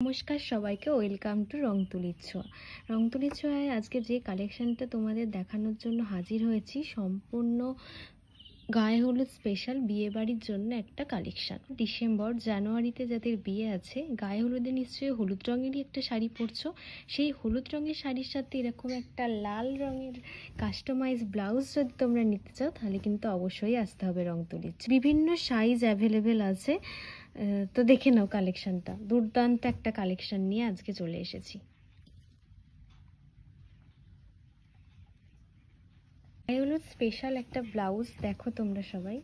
নমস্কার সবাইকে, welcome to রং তুলির ছোঁয়া। রং তুলির ছোঁয়ায় আজকে যে কালেকশনটা তোমাদের দেখানোর জন্য হাজির হয়েছি, সম্পূর্ণ গায়ে হলুদ স্পেশাল বিয়ে বাড়ির জন্য একটা কালেকশন। ডিসেম্বর জানুয়ারিতে যাদের বিয়ে আছে, গায়ে হলুদে নিশ্চয়ই হলুদ রঙেরই একটা শাড়ি পরছো। সেই হলুদ রঙের শাড়ির সাথে এরকম একটা লাল রঙের কাস্টমাইজ ব্লাউজ যদি তোমরা নিতে চাও, তাহলে কিন্তু অবশ্যই আসতে হবে রং তুলির। বিভিন্ন সাইজ অ্যাভেলেবেল আছে, তো দেখে নাও কালেকশনটা। দুর্দান্ত একটা কালেকশন নিয়ে আজকে চলে এসেছি। গায়ে হলুদ স্পেশাল একটা ব্লাউজ দেখো তোমরা সবাই।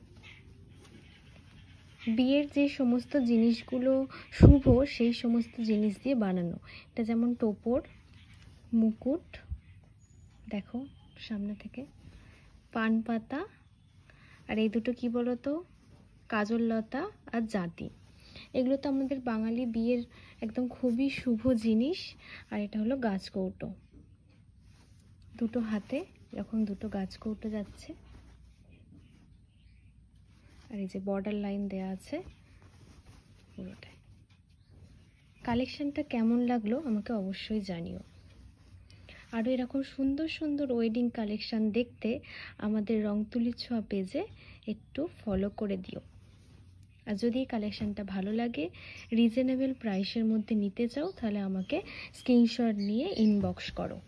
বিয়ের যে সমস্ত জিনিসগুলো শুভ, সেই সমস্ত জিনিস দিয়ে বানানো। এটা যেমন টোপর, মুকুট, দেখো সামনে থেকে পান পাতা, আর এই দুটো কি বলো তো, কাজল লতা আর জাতি। এগুলো তো আমাদের বাঙালি বিয়ের একদম খুবই শুভ জিনিস। আর এটা হলো গাছ কৌটো, দুটো হাতে এরকম দুটো গাছ কৌটো যাচ্ছে, আর এই যে বর্ডার লাইন দেয়া আছে পুরোটাই। কালেকশনটা কেমন লাগলো আমাকে অবশ্যই জানিও। আরও এরকম সুন্দর সুন্দর ওয়েডিং কালেকশন দেখতে আমাদের রং তুলির ছোঁয়া পেজে একটু ফলো করে দিও। আর যদি এই কালেকশনটা ভালো লাগে, রিজনেবল প্রাইসের মধ্যে নিতে চাও, তাহলে আমাকে স্ক্রিনশট নিয়ে ইনবক্স করো।